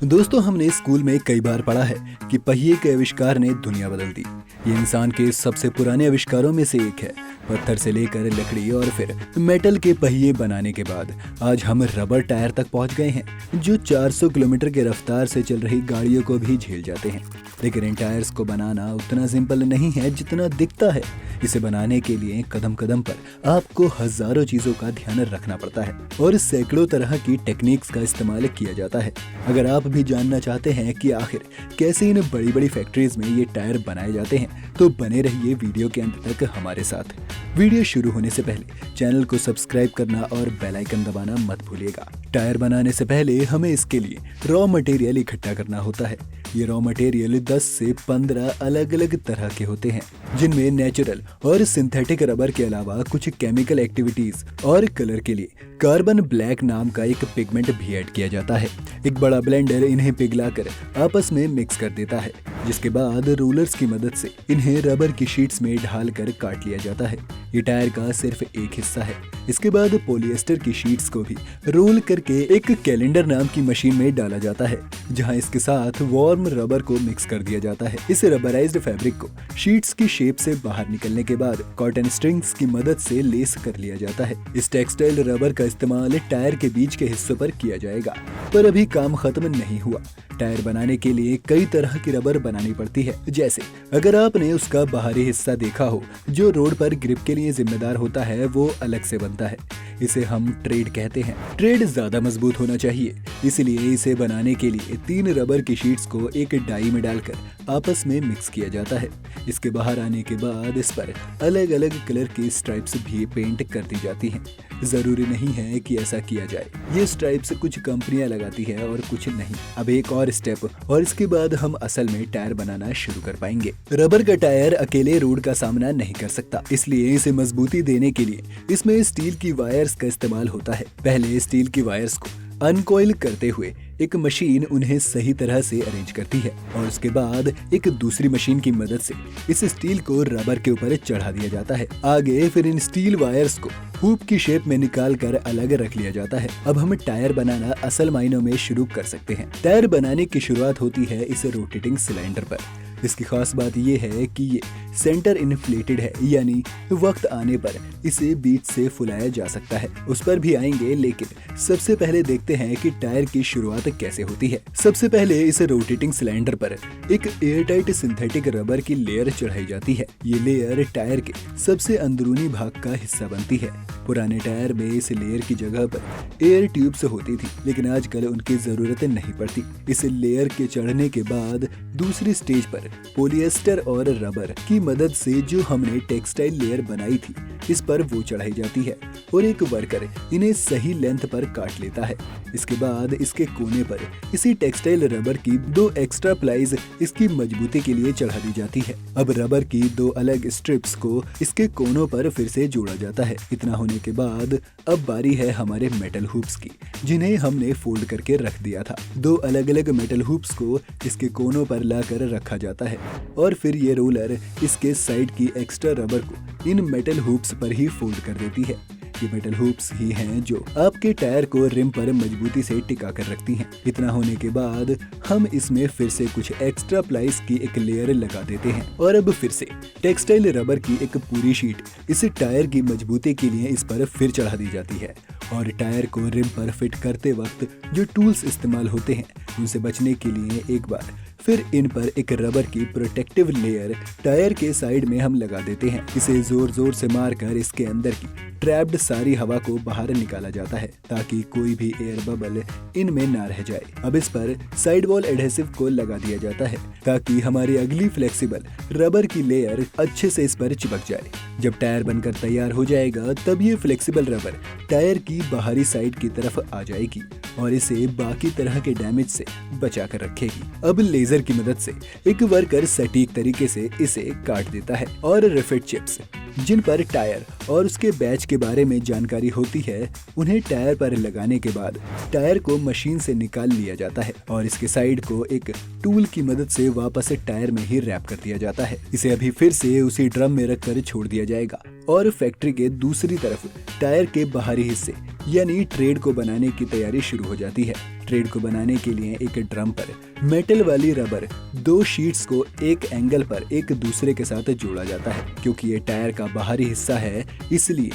दोस्तों, हमने स्कूल में कई बार पढ़ा है कि पहिए के आविष्कार ने दुनिया बदल दी। ये इंसान के सबसे पुराने आविष्कारों में से एक है। पत्थर से लेकर लकड़ी और फिर मेटल के पहिए बनाने के बाद आज हम रबर टायर तक पहुंच गए हैं, जो 400 किलोमीटर की रफ्तार से चल रही गाड़ियों को भी झेल जाते हैं। लेकिन इन टायर्स को बनाना उतना सिंपल नहीं है जितना दिखता है। इसे बनाने के लिए कदम कदम पर आपको हजारों चीजों का ध्यान रखना पड़ता है और सैकड़ों तरह की टेक्निक्स का इस्तेमाल किया जाता है। अगर आप भी जानना चाहते हैं कि आखिर कैसे इन बड़ी बड़ी फैक्ट्रीज में ये टायर बनाए जाते हैं, तो बने रहिए वीडियो के अंत तक हमारे साथ। वीडियो शुरू होने से पहले चैनल को सब्सक्राइब करना और बेल आइकन दबाना मत भूलिएगा। टायर बनाने से पहले हमें इसके लिए रॉ मटेरियल इकट्ठा करना होता है। ये रॉ मटेरियल 10 से 15 अलग अलग तरह के होते हैं, जिनमें नेचुरल और सिंथेटिक रबर के अलावा कुछ केमिकल एक्टिविटीज और कलर के लिए कार्बन ब्लैक नाम का एक पिगमेंट भी ऐड किया जाता है। एक बड़ा ब्लेंडर इन्हें पिघलाकर आपस में मिक्स कर देता है, जिसके बाद रूलर्स की मदद से इन्हें रबर की शीट्स में ढालकर काट लिया जाता है। ये टायर का सिर्फ एक हिस्सा है। इसके बाद पॉलिएस्टर की शीट्स को भी रोल करके एक कैलेंडर नाम की मशीन में डाला जाता है, जहां इसके साथ वार्म रबर को मिक्स कर दिया जाता है। इस रबराइज्ड फैब्रिक को शीट्स की शेप से बाहर निकलने के बाद कॉटन स्ट्रिंग्स की मदद से लेस कर लिया जाता है। इस टेक्सटाइल रबर का इस्तेमाल टायर के बीच के हिस्सों पर किया जाएगा। पर अभी काम खत्म नहीं हुआ। टायर बनाने के लिए कई तरह की रबर बनानी पड़ती है। जैसे अगर आपने उसका बाहरी हिस्सा देखा हो, जो रोड पर ग्रिप के लिए जिम्मेदार होता है, वो अलग से बनता है। इसे हम ट्रेड कहते हैं। ट्रेड ज्यादा मजबूत होना चाहिए, इसलिए इसे बनाने के लिए 3 रबर की शीट्स को एक डाई में डालकर आपस में मिक्स किया जाता है। इसके बाहर आने के बाद इस पर अलग अलग कलर की स्ट्राइप्स भी पेंट कर दी जाती हैं। जरूरी नहीं है कि ऐसा किया जाए। ये स्ट्राइप्स कुछ कंपनियां लगाती है और कुछ नहीं। अब एक और स्टेप और इसके बाद हम असल में टायर बनाना शुरू कर पाएंगे। रबर का टायर अकेले रोड का सामना नहीं कर सकता, इसलिए इसे मजबूती देने के लिए इसमें स्टील की वायर्स का इस्तेमाल होता है। पहले स्टील की वायर्स को अनकॉइल करते हुए एक मशीन उन्हें सही तरह से अरेंज करती है और उसके बाद एक दूसरी मशीन की मदद से इस स्टील को रबर के ऊपर चढ़ा दिया जाता है। आगे फिर इन स्टील वायर्स को हुप की शेप में निकाल कर अलग रख लिया जाता है। अब हम टायर बनाना असल मायनों में शुरू कर सकते हैं। टायर बनाने की शुरुआत होती है इस रोटेटिंग सिलेंडर पर। इसकी खास बात यह है कि ये सेंटर इन्फ्लेटेड है, यानी वक्त आने पर इसे बीच से फुलाया जा सकता है। उस पर भी आएंगे, लेकिन सबसे पहले देखते हैं कि टायर की शुरुआत कैसे होती है। सबसे पहले इस रोटेटिंग सिलेंडर पर एक एयरटाइट सिंथेटिक रबर की लेयर चढ़ाई जाती है। ये लेयर टायर के सबसे अंदरूनी भाग का हिस्सा बनती है। पुराने टायर में इस लेयर की जगह पर एयर ट्यूब्स होती थी, लेकिन आजकल उनकी जरूरत नहीं पड़ती। इस लेयर के चढ़ने के बाद दूसरी स्टेज पर पॉलिएस्टर और रबर की मदद से जो हमने टेक्सटाइल लेयर बनाई थी, इस पर वो चढ़ाई जाती है और एक वर्कर इन्हें सही लेंथ पर काट लेता है। इसके बाद इसके कोने पर इसी टेक्सटाइल रबर की 2 एक्स्ट्रा प्लाईज इसकी मजबूती के लिए चढ़ा दी जाती है। अब रबर की 2 अलग स्ट्रिप्स को इसके कोनों पर फिर से जोड़ा जाता है। इतना होने के बाद अब बारी है हमारे मेटल हुप्स की, जिन्हें हमने फोल्ड करके रख दिया था। 2 अलग अलग मेटल हुप्स को इसके कोनों पर लाकर रखा जाता है और फिर ये रोलर इसके साइड की एक्स्ट्रा रबर को इन मेटल हुप्स पर ही फोल्ड कर देती है। ये मेटल हुप्स ही हैं जो आपके टायर को रिम पर मजबूती से टिका कर रखती हैं। इतना होने के बाद हम इसमें फिर से कुछ एक्स्ट्रा प्लाईज की एक लेयर लगा देते हैं और अब फिर से टेक्सटाइल रबर की एक पूरी शीट इस टायर की मजबूती के लिए इस पर फिर चढ़ा दी जाती है। और टायर को रिम पर फिट करते वक्त जो टूल्स इस्तेमाल होते हैं, उनसे बचने के लिए एक बार फिर इन पर एक रबर की प्रोटेक्टिव लेयर टायर के साइड में हम लगा देते हैं। इसे जोर जोर से मारकर इसके अंदर की ट्रैप्ड सारी हवा को बाहर निकाला जाता है, ताकि कोई भी एयर बबल इनमें ना रह जाए। अब इस पर साइड वॉल एडहेसिव को लगा दिया जाता है, ताकि हमारी अगली फ्लेक्सिबल रबर की लेयर अच्छे से इस पर चिपक जाए। जब टायर बनकर तैयार हो जाएगा, तब ये फ्लेक्सिबल रबर टायर की बाहरी साइड की तरफ आ जाएगी और इसे बाकी तरह के डैमेज से बचा कर रखेगी। अब लेजर की मदद से एक वर्कर सटीक तरीके से इसे काट देता है और रिफिट चिप्स, जिन पर टायर और उसके बैच के बारे में जानकारी होती है, उन्हें टायर पर लगाने के बाद टायर को मशीन से निकाल लिया जाता है और इसके साइड को एक टूल की मदद से वापस टायर में ही रैप कर दिया जाता है। इसे अभी फिर से उसी ड्रम में रखकर छोड़ दिया जाएगा और फैक्ट्री के दूसरी तरफ टायर के बाहरी हिस्से यानी ट्रेड को बनाने की तैयारी शुरू हो जाती है। ट्रेड को बनाने के लिए एक ड्रम पर मेटल वाली रबर 2 शीट्स को एक एंगल पर एक दूसरे के साथ जोड़ा जाता है। क्योंकि ये टायर का बाहरी हिस्सा है, इसलिए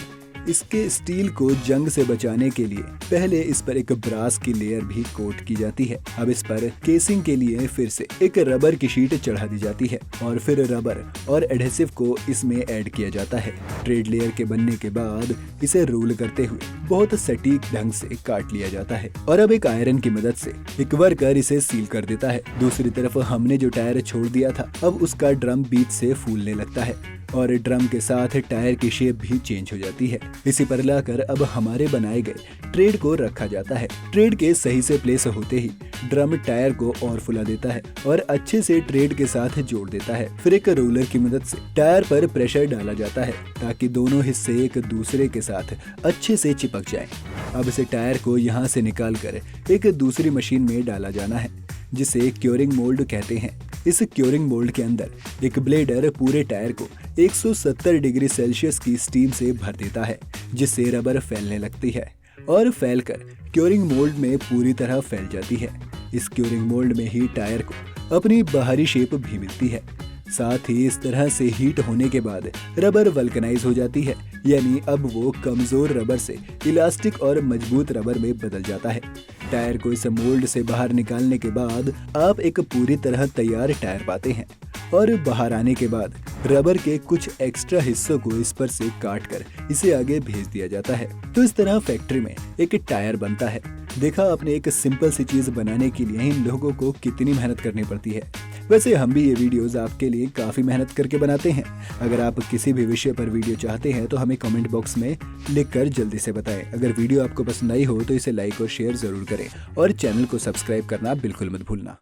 इसके स्टील को जंग से बचाने के लिए पहले इस पर एक ब्रास की लेयर भी कोट की जाती है। अब इस पर केसिंग के लिए फिर से एक रबर की शीट चढ़ा दी जाती है और फिर रबर और एडहेसिव को इसमें ऐड किया जाता है। ट्रेड लेयर के बनने के बाद इसे रोल करते हुए बहुत सटीक ढंग से काट लिया जाता है और अब एक आयरन की मदद से एक वर्कर इसे सील कर देता है। दूसरी तरफ हमने जो टायर छोड़ दिया था, अब उसका ड्रम बीच से फूलने लगता है और ड्रम के साथ टायर की शेप भी चेंज हो जाती है। इसी पर लाकर अब हमारे बनाए गए ट्रेड को रखा जाता है। ट्रेड के सही से प्लेस होते ही ड्रम टायर को और फुला देता है और अच्छे से ट्रेड के साथ जोड़ देता है। फिर एक रोलर की मदद से टायर पर प्रेशर डाला जाता है ताकि दोनों हिस्से एक दूसरे के साथ अच्छे से चिपक जाएं। अब इसे टायर को यहाँ से निकाल कर एक दूसरी मशीन में डाला जाना है जिसे क्योरिंग मोल्ड कहते हैं। इस क्योरिंग मोल्ड के अंदर एक ब्लेडर पूरे टायर को 170 डिग्री सेल्सियस की स्टीम से भर देता है, जिससे रबर फैलने लगती है और फैलकर क्योरिंग मोल्ड में पूरी तरह फैल जाती है। इस क्योरिंग मोल्ड में ही टायर को अपनी बाहरी शेप भी मिलती है। साथ ही इस तरह से हीट होने के बाद रबर वल्कनाइज हो जाती है, यानी अब वो कमजोर रबर से इलास्टिक और मजबूत रबर में बदल जाता है। टायर को इस मोल्ड से बाहर निकालने के बाद आप एक पूरी तरह तैयार टायर पाते हैं और बाहर आने के बाद रबर के कुछ एक्स्ट्रा हिस्सों को इस पर से काट कर इसे आगे भेज दिया जाता है। तो इस तरह फैक्ट्री में एक टायर बनता है। देखा आपने, एक सिंपल सी चीज बनाने के लिए इन लोगों को कितनी मेहनत करनी पड़ती है। वैसे हम भी ये वीडियोस आपके लिए काफी मेहनत करके बनाते हैं। अगर आप किसी भी विषय पर वीडियो चाहते हैं तो हमें कमेंट बॉक्स में लिखकर जल्दी से बताएं। अगर वीडियो आपको पसंद आई हो तो इसे लाइक और शेयर जरूर करें और चैनल को सब्सक्राइब करना बिल्कुल मत भूलना।